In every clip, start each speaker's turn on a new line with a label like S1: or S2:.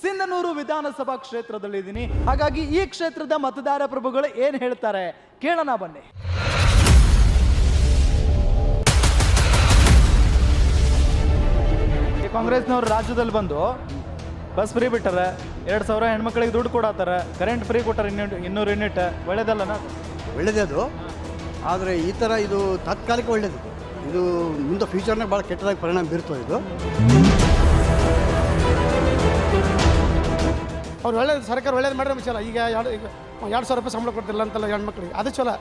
S1: ಸಿಂಧನೂರು ವಿಧಾನಸಭಾ ಕ್ಷೇತ್ರದಲ್ಲಿದ್ದೀನಿ. ಹಾಗಾಗಿ ಈ ಕ್ಷೇತ್ರದ ಮತದಾರ ಪ್ರಭುಗಳು ಏನು ಹೇಳ್ತಾರೆ ಕೇಳೋಣ ಬನ್ನಿ. ಕಾಂಗ್ರೆಸ್ನವರು ರಾಜ್ಯದಲ್ಲಿ ಬಂದು ಬಸ್ ಫ್ರೀ ಬಿಟ್ಟಾರೆ, 2,000 ಹೆಣ್ಮಕ್ಳಿಗೆ ದುಡ್ಡು ಕೊಡತ್ತಾರೆ, ಕರೆಂಟ್ ಫ್ರೀ ಕೊಟ್ಟಾರೆ 200 ಯೂನಿಟ್. ಒಳ್ಳೇದಲ್ಲನ?
S2: ಒಳ್ಳೆಯದೇ ಅದು. ಆದರೆ ಈ ಥರ ಇದು ತಾತ್ಕಾಲಿಕ ಒಳ್ಳೆಯದು. ಇದು ಮುಂದೆ ಫ್ಯೂಚರ್ನಾಗ ಭಾಳ ಕೆಟ್ಟದಾಗಿ ಪರಿಣಾಮ ಬೀರ್ತದೆ. ಇದು
S3: ಅವ್ರು ಒಳ್ಳೇದು, ಸರ್ಕಾರ ಒಳ್ಳೇದು ಮಾಡಿದ್ರೆ ಚಲೋ. ಈಗ 2,000 ರೂಪಾಯಿ ಸಂಬಳ ಕೊಡ್ತಿಲ್ಲ ಅಂತಲ್ಲ ಹೆಣ್ಮಕ್ಳಿಗೆ, ಅದು ಚಲೋ.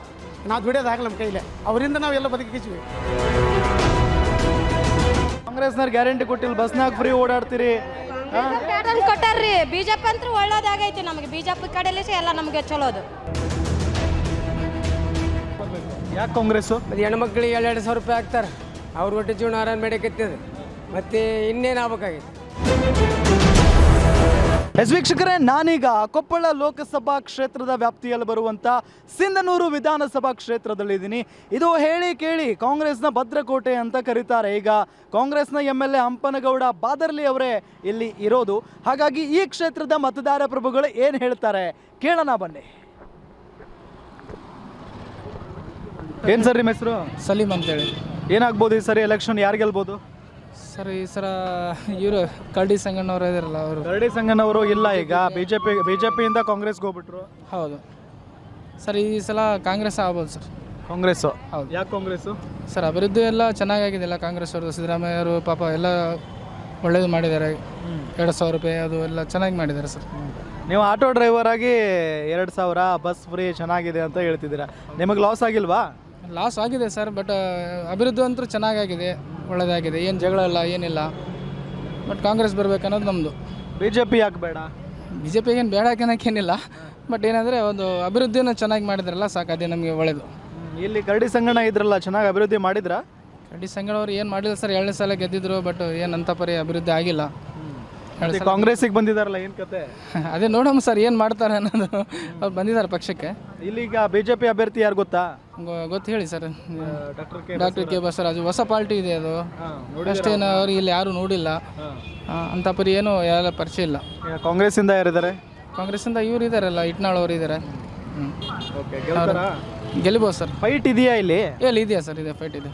S3: ನಾವು ದುಡಿಯೋದಾಗಲ್ಲ ನಮ್ಮ ಕೈಲೇ, ಅವರಿಂದ ನಾವೆಲ್ಲ ಬದುಕಿದ್ದೀವಿ.
S1: ಕಾಂಗ್ರೆಸ್ನವ್ರು ಗ್ಯಾರಂಟಿ ಕೊಟ್ಟಿಲ್ಲ, ಬಸ್ನಾಗ ಫ್ರೀ ಓಡಾಡ್ತೀರಿ.
S4: ಕೊಟ್ಟಾರ್ರಿ ಬಿಜೆಪಿ ಅಂತೂ ಒಳ್ಳೇದಾಗೈತಿ. ನಮಗೆ ಬಿಜೆಪಿ ಕಡೆಯಲ್ಲಿ ಎಲ್ಲ ನಮಗೆ ಚಲೋದು.
S1: ಯಾಕೆ ಕಾಂಗ್ರೆಸ್ಸು?
S5: ಅದು ಹೆಣ್ಮಕ್ಳಿಗೆ 2,000 ರೂಪಾಯಿ ಹಾಕ್ತಾರೆ, ಅವ್ರ ಒಟ್ಟು ಜೀವನ ಆರಾಮ ಮಾಡಕತ್ತದ. ಮತ್ತೆ ಇನ್ನೇನು ಆಗ್ಬೇಕಾಗಿತ್ತು?
S1: ವೀಕ್ಷಕರೇ, ನಾನೀಗ ಕೊಪ್ಪಳ ಲೋಕಸಭಾ ಕ್ಷೇತ್ರದ ವ್ಯಾಪ್ತಿಯಲ್ಲಿ ಬರುವಂಥ ಸಿಂಧನೂರು ವಿಧಾನಸಭಾ ಕ್ಷೇತ್ರದಲ್ಲಿದ್ದೀನಿ. ಇದು ಹೇಳಿ ಕೇಳಿ ಕಾಂಗ್ರೆಸ್ನ ಭದ್ರಕೋಟೆ ಅಂತ ಕರೀತಾರೆ. ಈಗ ಕಾಂಗ್ರೆಸ್ನ MLA ಹಂಪನಗೌಡ ಬಾದರ್ಲಿ ಅವರೇ ಇಲ್ಲಿ ಇರೋದು. ಹಾಗಾಗಿ ಈ ಕ್ಷೇತ್ರದ ಮತದಾರ ಪ್ರಭುಗಳು ಏನು ಹೇಳ್ತಾರೆ ಕೇಳೋಣ ಬನ್ನಿ. ಏನು ಸರ್ ನಿಮ್ಮ ಹೆಸರು?
S6: ಸಲೀಮ್ ಅಂತೇಳಿ.
S1: ಏನಾಗ್ಬೋದು ಈ ಸರಿ ಎಲೆಕ್ಷನ್? ಯಾರು ಗೆಲ್ಬೋದು
S6: ಸರ್? ಈ ಸಲ ಇವರು ಕರಡಿ ಸಂಗಣ್ಣವರು ಇದಾರಲ್ಲ, ಅವರು.
S1: ಕರಡಿ ಸಂಗಣ್ಣವರು ಇಲ್ಲ, ಈಗ ಬಿಜೆಪಿಯಿಂದ ಕಾಂಗ್ರೆಸ್ಗೆ ಹೋಗ್ಬಿಟ್ರು.
S6: ಹೌದು ಸರ್, ಈ ಸಲ ಕಾಂಗ್ರೆಸ್ ಆಗ್ಬೋದು ಸರ್.
S1: ಕಾಂಗ್ರೆಸ್ಸು?
S6: ಹೌದು.
S1: ಯಾಕೆ ಕಾಂಗ್ರೆಸ್ಸು?
S6: ಸರ್ ಅಭಿವೃದ್ಧಿ ಎಲ್ಲ ಚೆನ್ನಾಗಾಗಿದೆ ಎಲ್ಲ. ಕಾಂಗ್ರೆಸ್ ಅವರು, ಸಿದ್ದರಾಮಯ್ಯ ಅವರು ಪಾಪ ಎಲ್ಲ ಒಳ್ಳೇದು ಮಾಡಿದ್ದಾರೆ. 2,000 ರೂಪಾಯಿ ಅದು ಎಲ್ಲ ಚೆನ್ನಾಗಿ ಮಾಡಿದ್ದಾರೆ ಸರ್.
S1: ನೀವು ಆಟೋ ಡ್ರೈವರ್ ಆಗಿ 2,000 ಬಸ್ ಫ್ರೀ ಚೆನ್ನಾಗಿದೆ ಅಂತ ಹೇಳ್ತಿದ್ದೀರಾ. ನಿಮಗೆ ಲಾಸ್ ಆಗಿಲ್ವಾ?
S6: ಲಾಸ್ ಆಗಿದೆ ಸರ್, ಬಟ್ ಅಭಿವೃದ್ಧಿ ಅಂತೂ ಚೆನ್ನಾಗಾಗಿದೆ, ಒಳ್ಳೆಯದಾಗಿದೆ. ಏನು ಜಗಳ ಇಲ್ಲ, ಏನಿಲ್ಲ. ಬಟ್ ಕಾಂಗ್ರೆಸ್ ಬರ್ಬೇಕನ್ನೋದು ನಮ್ಮದು.
S1: BJP ಯಾಕೆ ಬೇಡ?
S6: BJP ಏನು ಬೇಡ ಅನ್ನೋಕ್ಕೇನಿಲ್ಲ, ಬಟ್ ಏನಂದರೆ ಒಂದು ಅಭಿವೃದ್ಧಿನ ಚೆನ್ನಾಗಿ ಮಾಡಿದ್ರಲ್ಲ ಸಾಕು, ಅದೇ ನಮಗೆ ಒಳ್ಳೆಯದು.
S1: ಇಲ್ಲಿ ಕರಡಿ ಸಂಗಣ್ಣ ಇದ್ರಲ್ಲ, ಚೆನ್ನಾಗಿ ಅಭಿವೃದ್ಧಿ ಮಾಡಿದ್ರಾ?
S6: ಕರಡಿ ಸಂಗಣ್ಣವ್ರು ಏನು ಮಾಡಿಲ್ಲ ಸರ್, 2 ಸಲ ಗೆದ್ದಿದ್ರು, ಬಟ್ ಏನಂತ ಪರಿ ಅಭಿವೃದ್ಧಿ ಆಗಿಲ್ಲ.
S1: ಕಾಂಗ್ರೆಸ್ಸಿಗೆ ಬಂದಿದ್ದಾರಲ್ಲ, ಏನು ಕತೆ?
S6: ಅದೇ ನೋಡಮ್ಮ ಸರ್ ಏನು ಮಾಡ್ತಾರೆ ಅನ್ನೋದು. ಅವ್ರು ಬಂದಿದ್ದಾರೆ ಪಕ್ಷಕ್ಕೆ.
S1: ಇಲ್ಲಿಗ BJP ಅಭ್ಯರ್ಥಿ ಯಾರು ಗೊತ್ತಾ?
S6: ಗೊತ್ತು ಹೇಳಿ ಸರ್. Doctor K Basavaraju. ಹೊಸ ಪಾರ್ಟಿ ಇದೆ ಅದು, ಅಷ್ಟೇನು ಅವ್ರು ಇಲ್ಲಿ ಯಾರು ನೋಡಿಲ್ಲ ಅಂತ ಪರಿ, ಏನು ಎಲ್ಲ ಪರಿಚಯ ಇಲ್ಲ.
S1: ಕಾಂಗ್ರೆಸ್ಸಿಂದ ಯಾರಿದ್ದಾರೆ?
S6: ಕಾಂಗ್ರೆಸ್ಸಿಂದ ಇವ್ರು ಇದ್ದಾರಲ್ಲ, ಇಟ್ನಾಳ್ ಅವರು ಇದ್ದಾರೆ. ಗೆಲ್ಬೋದು ಸರ್.
S1: ಫೈಟ್ ಇದೆಯಾ ಇಲ್ಲಿ?
S6: ಇದೆಯಾ ಸರ್? ಇದೆ, ಫೈಟ್ ಇದೆ.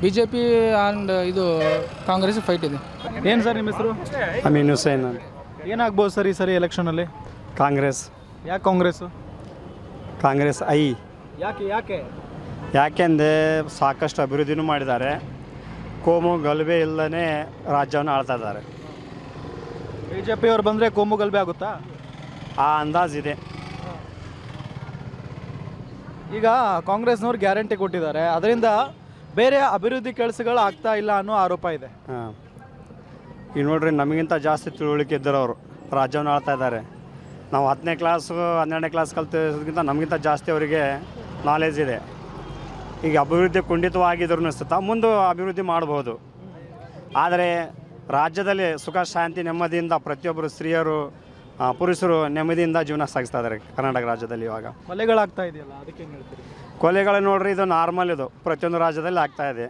S6: BJP ಆ್ಯಂಡ್ ಇದು ಕಾಂಗ್ರೆಸ್ ಫೈಟ್ ಇದೆ.
S1: ಏನು ಸರ್ ನಿಮ್ಮ ಹೆಸರು?
S2: ಅಮೀನ್ ಹುಸೇನ್.
S1: ಏನಾಗ್ಬೋದು ಸರ್ ಈ ಸರಿ ಎಲೆಕ್ಷನಲ್ಲಿ?
S2: ಕಾಂಗ್ರೆಸ್.
S1: ಯಾಕೆ ಕಾಂಗ್ರೆಸ್ಸು?
S2: ಕಾಂಗ್ರೆಸ್
S1: ಯಾಕೆ?
S2: ಯಾಕೆಂದರೆ ಸಾಕಷ್ಟು ಅಭಿವೃದ್ಧಿನೂ ಮಾಡಿದ್ದಾರೆ, ಕೋಮು ಗಲಭೆ ಇಲ್ಲದೇ ರಾಜ್ಯವನ್ನು ಆಳ್ತಾ ಇದ್ದಾರೆ.
S1: BJP ಅವ್ರು ಬಂದರೆ ಕೋಮು ಗಲಭೆ ಆಗುತ್ತಾ?
S2: ಆ ಅಂದಾಜಿದೆ.
S1: ಈಗ ಕಾಂಗ್ರೆಸ್ನವ್ರು ಗ್ಯಾರಂಟಿ ಕೊಟ್ಟಿದ್ದಾರೆ, ಅದರಿಂದ ಬೇರೆ ಅಭಿವೃದ್ಧಿ ಕೆಲಸಗಳು ಆಗ್ತಾ ಇಲ್ಲ ಅನ್ನೋ ಆರೋಪ ಇದೆ.
S2: ಹಾಂ, ಈಗ ನೋಡ್ರಿ, ನಮಗಿಂತ ಜಾಸ್ತಿ ತಿಳುವಳಿಕೆ ಇದ್ದರವರು ರಾಜ್ಯವನ್ನು ಆಳ್ತಾ ಇದ್ದಾರೆ. ನಾವು 10ನೇ ಕ್ಲಾಸು 12ನೇ ಕ್ಲಾಸ್ ಕಲ್ತಿರೋದಕ್ಕಿಂತ ನಮಗಿಂತ ಜಾಸ್ತಿ ಅವರಿಗೆ ನಾಲೆಜ್ ಇದೆ. ಈಗ ಅಭಿವೃದ್ಧಿ ಖಂಡಿತವಾಗಿದ್ರು ಅನಿಸುತ್ತಾ ಮುಂದೆ ಅಭಿವೃದ್ಧಿ ಮಾಡ್ಬೋದು. ಆದರೆ ರಾಜ್ಯದಲ್ಲಿ ಸುಖ ಶಾಂತಿ ನೆಮ್ಮದಿಯಿಂದ ಪ್ರತಿಯೊಬ್ಬರು ಸ್ತ್ರೀಯರು ಪುರುಷರು ನೆಮ್ಮದಿಯಿಂದ ಜೀವನ ಸಾಗಿಸ್ತಾ ಇದ್ದಾರೆ ಕರ್ನಾಟಕ ರಾಜ್ಯದಲ್ಲಿ. ಇವಾಗ
S1: ಕೊಲೆಗಳಾಗ್ತಾ ಇದೆಯಲ್ಲ, ಅದಕ್ಕೆ ಏನು ಹೇಳ್ತೀರಿ?
S2: ಕೊಲೆಗಳು ನೋಡ್ರಿ, ಇದು ನಾರ್ಮಲ್, ಇದು ಪ್ರತಿಯೊಂದು ರಾಜ್ಯದಲ್ಲಿ ಆಗ್ತಾ ಇದೆ.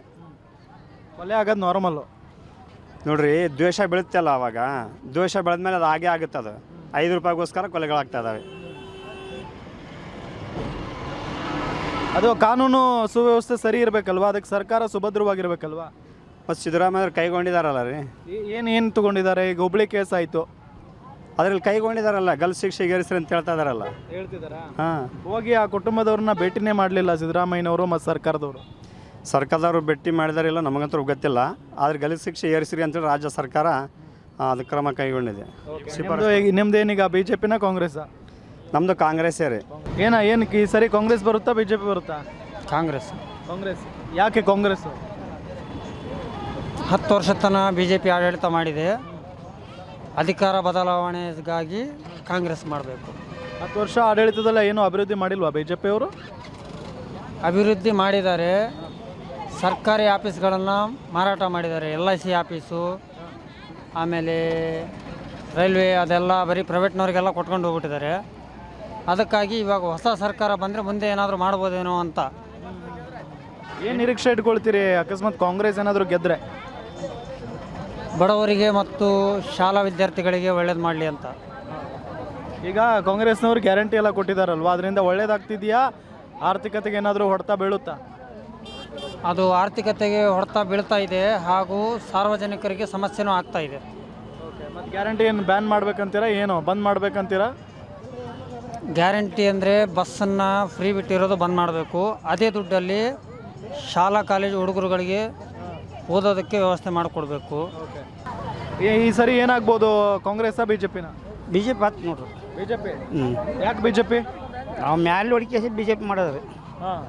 S1: ಕೊಲೆ ಆಗೋದು ನಾರ್ಮಲ್ಲು
S2: ನೋಡ್ರಿ. ದ್ವೇಷ ಬೆಳುತ್ತಲ್ಲ, ಅವಾಗ ದ್ವೇಷ ಬೆಳೆದ್ಮೇಲೆ ಅದು ಹಾಗೆ ಆಗುತ್ತೆ. ಅದು 5 ರೂಪಾಯಿಗೋಸ್ಕರ ಕೊಲೆಗಳಾಗ್ತಾ ಇದ್ದಾವೆ.
S1: ಅದು ಕಾನೂನು ಸುವ್ಯವಸ್ಥೆ ಸರಿ ಇರಬೇಕಲ್ವಾ? ಅದಕ್ಕೆ ಸರ್ಕಾರ ಸುಭದ್ರವಾಗಿರ್ಬೇಕಲ್ವಾ?
S2: ಮತ್ತು ಸಿದ್ದರಾಮಯ್ಯ ಕೈಗೊಂಡಿದ್ದಾರಲ್ಲ ರೀ.
S1: ಏನು ತಗೊಂಡಿದ್ದಾರೆ? ಈಗ ಹುಬ್ಳಿ ಕೇಸ್ ಆಯಿತು,
S2: ಅದರಲ್ಲಿ ಕೈಗೊಂಡಿದ್ದಾರಲ್ಲ, ಗಲ್ ಶಿಕ್ಷೆಗೆ ಏರಿಸ್ರಿ ಅಂತ ಹೇಳ್ತಿದ್ದಾರಲ್ಲ. ಹಾಂ,
S1: ಹೋಗಿ ಆ ಕುಟುಂಬದವ್ರನ್ನ ಭೇಟಿನೇ ಮಾಡಲಿಲ್ಲ ಸಿದ್ದರಾಮಯ್ಯನವರು ಮತ್ತು
S2: ಸರ್ಕಾರದವರು ಭೇಟಿ ಮಾಡಿದಾರಿಲ್ಲ ನಮಗಂತೂ ಗೊತ್ತಿಲ್ಲ. ಆದರೆ ಗಲ್ ಶಿಕ್ಷೆ ಏರಿಸ್ರಿ ಅಂತೇಳಿ ರಾಜ್ಯ ಸರ್ಕಾರ ಅದು ಕ್ರಮ ಕೈಗೊಂಡಿದೆ.
S1: ನಿಮ್ದೇನೀಗ BJPನ ಕಾಂಗ್ರೆಸ್?
S2: ನಮ್ಮದು ಕಾಂಗ್ರೆಸ್ಸೇ ರೀ.
S1: ಏನಕ್ಕೆ ಈ ಸರಿ ಕಾಂಗ್ರೆಸ್ ಬರುತ್ತಾ BJP ಬರುತ್ತಾ?
S5: ಕಾಂಗ್ರೆಸ್.
S1: ಯಾಕೆ ಕಾಂಗ್ರೆಸ್?
S5: 10 ವರ್ಷ ತನಕ BJP ಆಡಳಿತ ಮಾಡಿದೆ. ಅಧಿಕಾರ ಬದಲಾವಣೆಗಾಗಿ ಕಾಂಗ್ರೆಸ್ ಮಾಡಬೇಕು.
S1: 10 ವರ್ಷ ಆಡಳಿತದಲ್ಲ ಏನೂ ಅಭಿವೃದ್ಧಿ ಮಾಡಿಲ್ವಾ BJP ಅವರು?
S5: ಅಭಿವೃದ್ಧಿ ಮಾಡಿದ್ದಾರೆ. ಸರ್ಕಾರಿ ಆಫೀಸ್ಗಳನ್ನು ಮಾರಾಟ ಮಾಡಿದ್ದಾರೆ. LIC ಆಫೀಸು, ಆಮೇಲೆ ರೈಲ್ವೆ, ಅದೆಲ್ಲ ಬರೀ ಪ್ರೈವೇಟ್ನವ್ರಿಗೆಲ್ಲ ಕೊಟ್ಕೊಂಡು ಹೋಗ್ಬಿಟ್ಟಿದ್ದಾರೆ. ಅದಕ್ಕಾಗಿ ಇವಾಗ ಹೊಸ ಸರ್ಕಾರ ಬಂದರೆ ಮುಂದೆ ಏನಾದರೂ ಮಾಡ್ಬೋದೇನೋ ಅಂತ.
S1: ಏನು ನಿರೀಕ್ಷೆ ಇಟ್ಕೊಳ್ತೀರಿ ಅಕಸ್ಮಾತ್ ಕಾಂಗ್ರೆಸ್ ಏನಾದರೂ ಗೆದ್ದರೆ?
S5: ಬಡವರಿಗೆ ಮತ್ತು ಶಾಲಾ ವಿದ್ಯಾರ್ಥಿಗಳಿಗೆ ಒಳ್ಳೇದು ಮಾಡಲಿ ಅಂತ.
S1: ಈಗ ಕಾಂಗ್ರೆಸ್ನವ್ರು ಗ್ಯಾರಂಟಿ ಎಲ್ಲ ಕೊಟ್ಟಿದ್ದಾರಲ್ವಾ, ಅದರಿಂದ ಒಳ್ಳೇದಾಗ್ತಿದೆಯಾ, ಆರ್ಥಿಕತೆಗೆ ಏನಾದರೂ ಹೊಡೆತ ಬೀಳುತ್ತಾ?
S5: ಅದು ಆರ್ಥಿಕತೆಗೆ ಹೊಡೆತ ಬೀಳ್ತಾ ಇದೆ ಹಾಗೂ ಸಾರ್ವಜನಿಕರಿಗೆ ಸಮಸ್ಯೆನೂ ಆಗ್ತಾ ಇದೆ.
S1: ಮತ್ತು ಗ್ಯಾರಂಟಿ ಏನು ಬ್ಯಾನ್ ಮಾಡ್ಬೇಕಂತೀರಾ, ಏನು ಬಂದ್ ಮಾಡ್ಬೇಕಂತೀರಾ?
S5: ಗ್ಯಾರಂಟಿ ಅಂದರೆ ಬಸ್ಸನ್ನು ಫ್ರೀ ಬಿಟ್ಟಿರೋದು ಬಂದ್ ಮಾಡಬೇಕು. ಅದೇ ದುಡ್ಡಲ್ಲಿ ಶಾಲಾ ಕಾಲೇಜು ಹುಡುಗರುಗಳಿಗೆ ಓದೋದಕ್ಕೆ ವ್ಯವಸ್ಥೆ ಮಾಡಿಕೊಡ್ಬೇಕು.
S1: ಈ ಸರಿ ಏನಾಗ್ಬೋದು, ಕಾಂಗ್ರೆಸ್ಸಾ ಬಿ ಜೆ ಪಿನ?
S7: ಬಿ ಜೆ ಪಿ ಆಯ್ತು ನೋಡ್ರಿ.
S1: B J P. ಯಾಕೆ ಬಿ ಜೆ ಪಿ?
S7: ನಾವು ಮ್ಯಾಲೆ ಹೊಡಿಕೆ ಬಿ ಜೆ ಪಿ ಮಾಡೋದ್ರಿ.
S1: ಹಾಂ,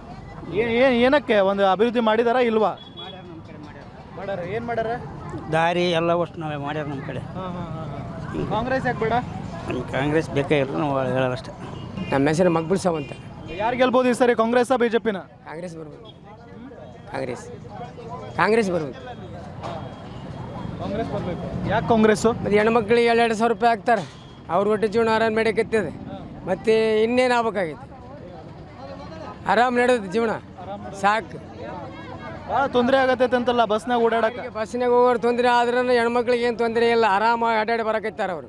S1: ಏನಕ್ಕೆ ಒಂದು ಅಭಿವೃದ್ಧಿ ಮಾಡಿದಾರಾ ಇಲ್ವಾ? ಮಾಡ್ಯಾರ. ಏನು ಮಾಡ್ಯಾರ?
S7: ದಾರಿ ಎಲ್ಲ ಅಷ್ಟು ನಾವೇ ಮಾಡ್ಯಾರ ನಮ್ಮ ಕಡೆ.
S1: ಕಾಂಗ್ರೆಸ್ ಯಾಕೆ ಬೇಡ?
S7: ನಮ್ಗೆ ಕಾಂಗ್ರೆಸ್ ಬೇಕೇ ಇಲ್ಲ, ನಾವು ಹೇಳೋದಷ್ಟೇ.
S8: ನಮ್ಮ ಹೆಸರು ಮಕ್ಬುಲ್ ಸಾವ್ ಅಂತ.
S1: ಯಾರು ಗೆಲ್ಬೋದು ಈ ಸರಿ, ಕಾಂಗ್ರೆಸ್ಸಾ ಬಿ ಜೆ ಪಿನ?
S8: ಕಾಂಗ್ರೆಸ್ ಬರ್ಬೋದು. ಕಾಂಗ್ರೆಸ್ ಬರ್ಬೋದು.
S1: ಕಾಂಗ್ರೆಸ್ ಬರಬೇಕು. ಯಾಕೆ ಕಾಂಗ್ರೆಸ್ಸು?
S8: ಮತ್ತು ಹೆಣ್ಮಕ್ಳಿಗೆ 2,000 ರೂಪಾಯಿ ಹಾಕ್ತಾರೆ, ಅವ್ರ ಒಟ್ಟು ಜೀವನ ಆರಾಮ್ ನಡೆಯಕತ್ತದೆ. ಮತ್ತು ಇನ್ನೇನು ಆಗ್ಬೇಕಾಗೈತೆ? ಆರಾಮ್ ನಡೆದ ಜೀವನ ಸಾಕು.
S1: ಭಾಳ ತೊಂದರೆ ಆಗತ್ತೈತೆ ಅಂತಲ್ಲ ಬಸ್ನಾಗ ಓಡಾಡಕ್ಕೆ?
S8: ಬಸ್ನಾಗ ಹೋಗೋರು ತೊಂದರೆ ಆದ್ರೂ ಹೆಣ್ಮಕ್ಳಿಗೆ ಏನು ತೊಂದರೆ ಇಲ್ಲ, ಆರಾಮಾಗಿ ಅಡ್ಡಾಡಿ ಬರಕೈತಾರೆ ಅವರು.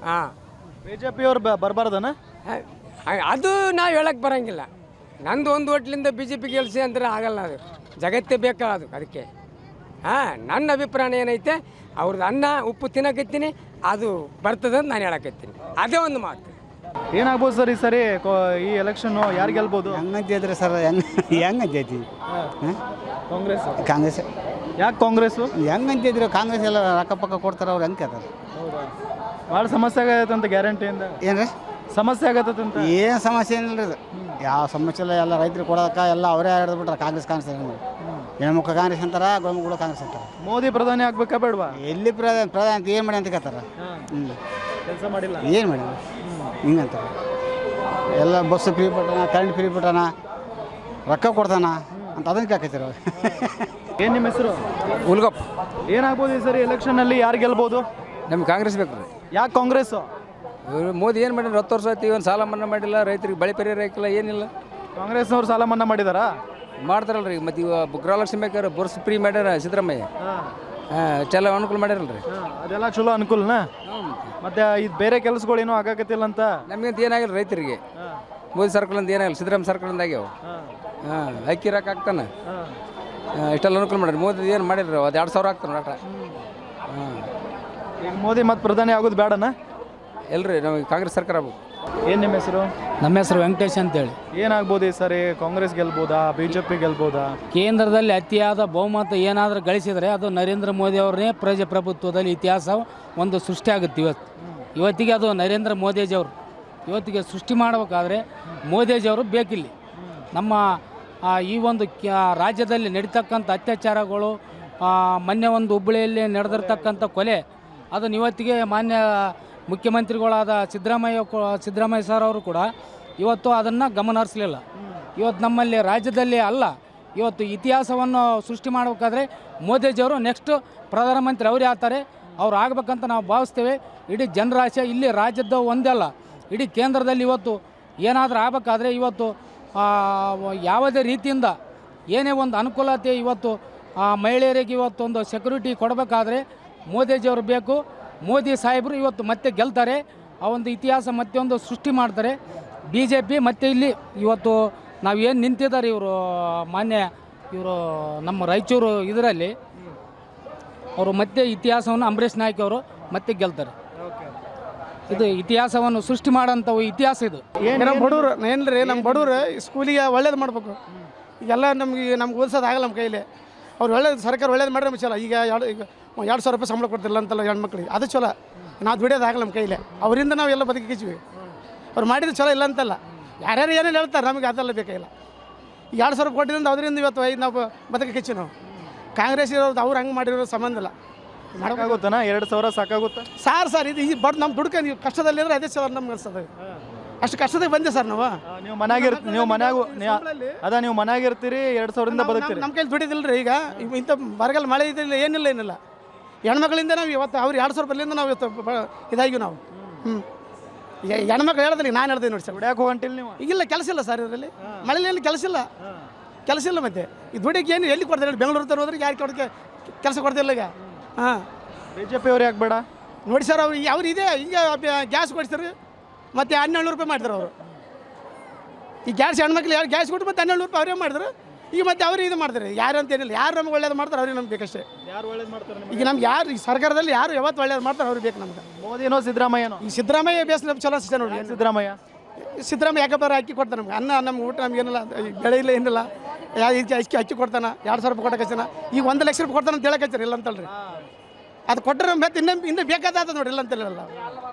S8: ಹಾಂ,
S1: ಬಿ ಜೆ ಪಿಯವ್ರು ಬರಬಾರ್ದನ?
S8: ಅದು ನಾವು ಹೇಳಕ್ಕೆ ಬರೋಂಗಿಲ್ಲ. ನಂದು ಒಂದು ಹೋಟ್ಲಿಂದ ಬಿ ಜೆ ಪಿ ಗೆಲ್ಸಿ ಅಂದ್ರೆ ಆಗಲ್ಲ, ಅದು ಜಗತ್ತೇ ಬೇಕಲ್ಲ ಅದು. ಅದಕ್ಕೆ ನನ್ನ ಅಭಿಪ್ರಾಯ ಏನೈತೆ, ಅವ್ರದ್ದು ಅನ್ನ ಉಪ್ಪು ತಿನ್ನಕತ್ತೀನಿ, ಅದು ಬರ್ತದೆ ಅಂತ ನಾನು ಹೇಳಕತ್ತೀನಿ. ಅದೇ ಒಂದು ಮಾತು.
S1: ಏನಾಗ್ಬೋದು ಸರ್ ಈ ಸರಿ ಈ ಎಲೆಕ್ಷನ್ನು ಯಾರು ಗೆಲ್ಬೋದು?
S7: ಹೆಂಗಂತಿದ್ರೆ ಸರ್, ಹೆಂಗಂತೈತಿ
S1: ಕಾಂಗ್ರೆಸ್.
S7: ಕಾಂಗ್ರೆಸ್.
S1: ಯಾಕೆ ಕಾಂಗ್ರೆಸ್ಸು?
S7: ಹೆಂಗಂತಿದ್ರು ಕಾಂಗ್ರೆಸ್ ಎಲ್ಲ ರೊಕ್ಕ ಪಕ್ಕ ಕೊಡ್ತಾರೆ, ಅವ್ರು ಹೆಂಗೆ ಕೇಳ್ತಾರೆ.
S1: ಭಾಳ ಸಮಸ್ಯೆ ಆಗತ್ತಂತ ಗ್ಯಾರಂಟಿಯಿಂದ.
S7: ಏನು ರೀ
S1: ಸಮಸ್ಯೆ ಆಗತ್ತಂತ?
S7: ಏನು ಸಮಸ್ಯೆ ಏನಿಲ್ಲ ರೀ, ಯಾವ ಸಮಸ್ಯೆ ಇಲ್ಲ. ಎಲ್ಲ ರೈತರಿಗೆ ಕೊಡೋದಕ್ಕೆ ಎಲ್ಲ ಅವರೇ ಹಿಡಿದ್ಬಿಟ್ರೆ ಕಾಂಗ್ರೆಸ್ ಹೆಣ್ಮಕ್ಳು ಕಾಂಗ್ರೆಸ್ ಅಂತಾರೆ, ಗಂಡು ಕಾಂಗ್ರೆಸ್ ಅಂತಾರೆ.
S1: ಮೋದಿ ಪ್ರಧಾನಿ ಆಗ್ಬೇಕಾ ಬೇಡವಾ?
S7: ಎಲ್ಲಿ ಪ್ರಧಾನ ಅಂತ ಏನು ಮಾಡಿ ಅಂತ ಕೇಳ್ತಾರೆ.
S1: ಕೆಲಸ ಮಾಡಿಲ್ಲ,
S7: ಏನು ಮಾಡಿಲ್ಲ ಹಿಂಗಂತಾರೆ. ಎಲ್ಲ ಬಸ್ ಫ್ರೀ ಬಿಟ್ಟಾನ, ಕರೆಂಟ್ ಫ್ರೀ ಬಿಟ್ಟಾನ, ರೊಕ್ಕ ಕೊಡ್ತಾನ ಅಂತ ಅದನ್ನು ಕೇಳ್ಕೈತಾರೆ.
S1: ಏನು ನಿಮ್ಮ ಹೆಸರು?
S8: ಉಲ್ಗಪ್ಪ.
S1: ಏನಾಗ್ಬೋದು ಈ ಸರಿ ಎಲೆಕ್ಷನ್ನಲ್ಲಿ ಯಾರು ಗೆಲ್ಬೋದು?
S8: ನಮ್ಗೆ ಕಾಂಗ್ರೆಸ್ ಬೇಕು ರೀ.
S1: ಯಾಕೆ ಕಾಂಗ್ರೆಸ್ಸು?
S8: ಮೋದಿ ಏನು ಮಾಡಿಲ್ಲ, 10 ವರ್ಷ ಆಯ್ತು, ಒಂದು ಸಾಲ ಮನ್ನಾ ಮಾಡಿಲ್ಲ, ರೈತರಿಗೆ ಬೆಳೆ ಪರಿಹಾರ ಹಾಕಿಲ್ಲ, ಏನಿಲ್ಲ.
S1: ಕಾಂಗ್ರೆಸ್ನವ್ರು ಸಾಲ ಮನ್ನಾ ಮಾಡಿದಾರಾ?
S8: ಮಾಡ್ತಾರಲ್ಲ ರೀ. ಮತ್ತು ಇವಾಗ ಗೃಹಲಕ್ಷ್ಮಿ ಬೇಕಾದ್ರೆ ಬಸ್ ಫ್ರೀ ಮಾಡ್ಯಾರ ಸಿದ್ದರಾಮಯ್ಯ. ಚೆಲ್ಲ ಅನುಕೂಲ ಮಾಡ್ಯಾರಲ್ಲ ರೀ.
S1: ಅದೆಲ್ಲ ಚಲೋ ಅನುಕೂಲನಾ? ಮತ್ತೆ ಇದು ಬೇರೆ ಕೆಲಸಗಳೇನೂ ಆಗಾಕತ್ತಿಲ್ಲ ಅಂತ?
S8: ನಮಗಂತ ಏನಾಗಿಲ್ಲ ರೈತರಿಗೆ. ಮೋದಿ ಸರ್ಕಾರದಿಂದ ಏನಾಗಿಲ್ಲ, ಸಿದ್ದರಾಮಯ್ಯ ಸರ್ಕಾರದಿಂದ ಆಗ್ಯಾವ. ಅಕ್ಕಿ ರೊಕ್ಕ ಹಾಕ್ತಾನೆ, ಇಷ್ಟೆಲ್ಲ ಅನುಕೂಲ ಮಾಡ್ಯಾರ. ಮೋದಿ ಏನು ಮಾಡಿದ್ರು, ಅದು 2,000 ಆಗ್ತಾನೆ ಆಟ.
S1: ಈಗ ಮೋದಿ ಮತ್ತೆ ಪ್ರಧಾನಿ ಆಗೋದು ಬೇಡನಾ?
S8: ಎಲ್ರಿ ನಮಗೆ ಕಾಂಗ್ರೆಸ್ ಸರ್ಕಾರ ಆಗ್ಬೇಕು.
S1: ಏನು ನಿಮ್ಮ ಹೆಸರು?
S9: ನಮ್ಮ ಹೆಸರು ವೆಂಕಟೇಶ್ ಅಂತೇಳಿ.
S1: ಏನಾಗ್ಬೋದು ಈ ಸರಿ, ಕಾಂಗ್ರೆಸ್ ಗೆಲ್ಬೋದಾ, ಬಿ ಜೆ ಪಿ ಗೆಲ್ಬೋದಾ?
S9: ಕೇಂದ್ರದಲ್ಲಿ ಅತಿಯಾದ ಬಹುಮತ ಏನಾದರೂ ಗಳಿಸಿದರೆ ಅದು ನರೇಂದ್ರ ಮೋದಿ ಅವರೇ ಪ್ರಜಾಪ್ರಭುತ್ವದಲ್ಲಿ ಇತಿಹಾಸ ಒಂದು ಸೃಷ್ಟಿಯಾಗುತ್ತೆ. ಇವತ್ತಿಗೆ ಅದು ನರೇಂದ್ರ ಮೋದಿಜಿಯವರು ಇವತ್ತಿಗೆ ಸೃಷ್ಟಿ ಮಾಡಬೇಕಾದ್ರೆ ಮೋದಿಜಿಯವರು ಬೇಕಿಲ್ಲಿ. ನಮ್ಮ ಈ ಒಂದು ರಾಜ್ಯದಲ್ಲಿ ನಡೀತಕ್ಕಂಥ ಅತ್ಯಾಚಾರಗಳು, ಮೊನ್ನೆ ಒಂದು ಹುಬ್ಬಳ್ಳಿಯಲ್ಲಿ ನಡೆದಿರ್ತಕ್ಕಂಥ ಕೊಲೆ, ಅದನ್ನು ಇವತ್ತಿಗೆ ಮಾನ್ಯ ಮುಖ್ಯಮಂತ್ರಿಗಳಾದ ಸಿದ್ದರಾಮಯ್ಯ ಸರ್ ಅವರು ಕೂಡ ಇವತ್ತು ಅದನ್ನು ಗಮನ ಹರಿಸಲಿಲ್ಲ. ಇವತ್ತು ನಮ್ಮಲ್ಲಿ ರಾಜ್ಯದಲ್ಲಿ ಅಲ್ಲ, ಇವತ್ತು ಇತಿಹಾಸವನ್ನು ಸೃಷ್ಟಿ ಮಾಡಬೇಕಾದ್ರೆ ಮೋದಿಜಿಯವರು ನೆಕ್ಸ್ಟ್ ಪ್ರಧಾನಮಂತ್ರಿ ಅವರೇ ಆಗ್ತಾರೆ, ಅವ್ರು ಆಗಬೇಕಂತ ನಾವು ಭಾವಿಸ್ತೇವೆ. ಇಡೀ ಜನರ ಆಸೆ ಇಲ್ಲಿ ರಾಜ್ಯದ ಒಂದೇ ಅಲ್ಲ, ಇಡೀ ಕೇಂದ್ರದಲ್ಲಿ ಇವತ್ತು ಏನಾದರೂ ಆಗಬೇಕಾದ್ರೆ ಇವತ್ತು ಯಾವುದೇ ರೀತಿಯಿಂದ ಏನೇ ಒಂದು ಅನುಕೂಲತೆ ಇವತ್ತು ಮಹಿಳೆಯರಿಗೆ ಇವತ್ತೊಂದು ಸೆಕ್ಯೂರಿಟಿ ಕೊಡಬೇಕಾದ್ರೆ ಮೋದಿಜಿಯವರು ಬೇಕು. ಮೋದಿ ಸಾಹೇಬರು ಇವತ್ತು ಮತ್ತೆ ಗೆಲ್ತಾರೆ, ಆ ಒಂದು ಇತಿಹಾಸ ಮತ್ತೆ ಒಂದು ಸೃಷ್ಟಿ ಮಾಡ್ತಾರೆ. ಬಿ ಜೆ ಪಿ ಮತ್ತೆ ಇಲ್ಲಿ ಇವತ್ತು ನಾವೇನು ನಿಂತಿದ್ದಾರೆ ಇವರು ಮಾನ್ಯ ಇವರು ನಮ್ಮ ರಾಯಚೂರು ಇದರಲ್ಲಿ ಅವರು ಮತ್ತೆ ಇತಿಹಾಸವನ್ನು ಅಂಬರೀಷ್ ನಾಯ್ಕ ಅವರು ಮತ್ತೆ ಗೆಲ್ತಾರೆ. ಇದು ಇತಿಹಾಸವನ್ನು ಸೃಷ್ಟಿ ಮಾಡೋಂಥವು ಇತಿಹಾಸ ಇದು.
S3: ನಮ್ಮ ಬಡವ್ರು ಏನ್ರಿ, ನಮ್ಮ ಬಡವ್ರು ಸ್ಕೂಲಿಗೆ ಒಳ್ಳೇದು ಮಾಡಬೇಕು. ಈಗೆಲ್ಲ ನಮ್ಗೆ ಓದಿಸೋದಾಗಲ್ಲ ನಮ್ಮ ಕೈಲಿ. ಅವ್ರು ಒಳ್ಳೇದು ಸರ್ಕಾರ ಒಳ್ಳೇದು ಮಾಡ್ರೆ ನಮ್ಗೆ ಚಲೋ. ಈಗ 2,000 ರೂಪಾಯಿ ಸಂಬಳ ಕೊಡ್ತಿಲ್ಲ ಅಂತಲ್ಲ ಹೆಣ್ಮಕ್ಳಿಗೆ, ಅದು ಚಲೋ. ನಾವು ದುಡಿಯೋದಾಗಲ್ಲ ನಮ್ಮ ಕೈಲಿ, ಅವರಿಂದ ನಾವು ಎಲ್ಲ ಬದುಕಿದ್ದೀವಿ. ಅವ್ರು ಮಾಡಿದ್ರೆ ಚಲೋ ಇಲ್ಲ ಅಂತಲ್ಲ, ಯಾರ್ಯಾರು ಏನೇನು ಹೇಳ್ತಾರೆ, ನಮಗೆ ಅದೆಲ್ಲ ಬೇಕಾಗಿಲ್ಲ. 2,000 ರೂಪಾಯಿ ಕೊಟ್ಟಿದ್ದರಿಂದ ಅದರಿಂದ ಇವತ್ತು ನಾವು ಬದುಕಿಚ್ಚು. ನಾವು ಕಾಂಗ್ರೆಸ್ ಇರೋದು ಅವ್ರು ಹಂಗೆ ಮಾಡಿರೋ ಸಂಬಂಧ ಇಲ್ಲ.
S1: ಸಾಕಾಗುತ್ತಾನ? 2,000 ಸಾಕಾಗುತ್ತಾ?
S3: ಸರ್ ಇದು ಈ ಬಟ್ ನಮ್ಮ ದುಡ್ಕ ನೀವು ಕಷ್ಟದಲ್ಲಿದ್ರೆ ಅದೇ ಚಲೋ ನಮ್ಗೆ ಅನ್ಸೋದು. ಅಷ್ಟು ಕಷ್ಟದಾಗ ಬಂದೆ ಸರ್ ನಾವು.
S1: ನೀವು ನೀವು ಮನ್ಯಾಗಿರ್ತೀರಿ, 2,000ರಿಂದ ಬದುಕ್ತೀರಿ.
S3: ನಮ್ಮ ಕೈಲಿ ದುಡಿದಿಲ್ಲ ರೀ. ಈಗ ಇಂಥ ಬರಗಾಲ ಮಳೆ ಇದಿಲ್ಲ, ಏನಿಲ್ಲ. ಹೆಣ್ಮಕ್ಳಿಂದ ನಾವು ಇವತ್ತು ಅವ್ರು 2,000 ರೂಪಾಯಿಲಿಂದ ನಾವು ಇವತ್ತು ಇದಾಗಿ ನಾವು ಹೆಣ್ಮಕ್ಳು ಹೇಳ್ದಿಲ್ಲ, ನಾನು ಹೇಳ್ದೆ ನೋಡಿ ಸರ್.
S1: ದುಡ್ಯಾಕೆ ಹೋಗಂಟಿಲ್ಲ ನೀವು?
S3: ಈಗಿಲ್ಲ, ಕೆಲಸ ಇಲ್ಲ ಸರ್ ಇದರಲ್ಲಿ. ಮಳೆಯಲ್ಲಿ ಕೆಲಸ ಇಲ್ಲ. ಮತ್ತೆ ಈ ದುಡಿಗೆ ಏನು ಎಲ್ಲಿ ಕೊಡ್ತಾರೆ? ಬೆಂಗಳೂರು ತರ ಹೋದ್ರೆ ಯಾರು ಕೊಡೋಕ್ಕೆ ಕೆಲಸ ಕೊಡ್ತಿಲ್ಲ ಈಗ.
S1: BJP ಅವ್ರು ಯಾಕೆ ಬೇಡ?
S3: ನೋಡಿ ಸರ್ ಅವ್ರು ಇದೆ ಹಿಂಗೆ ಗ್ಯಾಸ್ ಕೊಡ್ತಾರೆ ಮತ್ತು 1200 ರೂಪಾಯಿ ಮಾಡ್ತಾರೆ ಅವರು. ಈ ಗ್ಯಾಸ್ ಹೆಣ್ಮಕ್ಳು ಯಾರು ಗ್ಯಾಸ್ ಕೊಟ್ಟು ಮತ್ತೆ 1200 ರೂಪಾಯಿ ಅವರೇ ಮಾಡಿದ್ರು. ಈಗ ಮತ್ತೆ ಅವ್ರು ಇದು ಮಾಡ್ತಾರೆ, ಯಾರು ಅಂತ ಏನಿಲ್ಲ, ಯಾರು ನಮ್ಗೆ ಒಳ್ಳೇದು ಮಾಡ್ತಾರೆ ಅವ್ರಿಗೆ ನಮ್ಗೆ ಬೇಕಷ್ಟೇ.
S1: ಯಾರು ಒಳ್ಳೇದು ಮಾಡ್ತಾರೆ ನಿಮ್ಗೆ?
S3: ಈಗ ನಮ್ಗೆ ಯಾರು ಈ ಸರ್ಕಾರದಲ್ಲಿ ಯಾರು ಯಾವತ್ತು ಒಳ್ಳೇದು ಮಾಡ್ತಾರೆ ಅವ್ರಿಗೆ ಬೇಕು ನಮ್ಗೆ.
S1: ಮೋದಿನೋ ಸಿದ್ದರಾಮಯ್ಯನೋ?
S3: ಈ ಸಿದ್ದರಾಮಯ್ಯ ಬೇಸ್ ನಮ್ಗೆ ಚಲೋ ಅನಿಸುತ್ತೆ ನೋಡಿ.
S1: ಸಿದ್ದರಾಮಯ್ಯ
S3: ಯಾಕಪ್ಪ ಅಕ್ಕಿ ಕೊಡ್ತಾನೆ ನಮ್ಗೆ, ಅನ್ನ ನಮ್ಗೆ ಊಟ ನಮ್ಗೆ ಏನಿಲ್ಲ, ಬೆಳೆ ಇಲ್ಲ ಏನಿಲ್ಲ, ಅಕ್ಕಿ ಕೊಡ್ತಾನೆ 2000 ರೂಪಾಯಿ ಕೊಟ್ಟಕಚ್ಚಾನ. ಈಗ 1 ಲಕ್ಷ ರೂಪಾಯಿ ಕೊಡ್ತಾನೆ ಅಂತ ಹೇಳಕಚ್ಚಾರ, ಇಲ್ಲ ಅಂತಲ್ರಿ. ಅದು ಕೊಟ್ಟರೆ ಮತ್ತೆ ಇನ್ನೂ ಬೇಕಾದ ನೋಡಿ, ಇಲ್ಲ ಅಂತಲ್ಲ.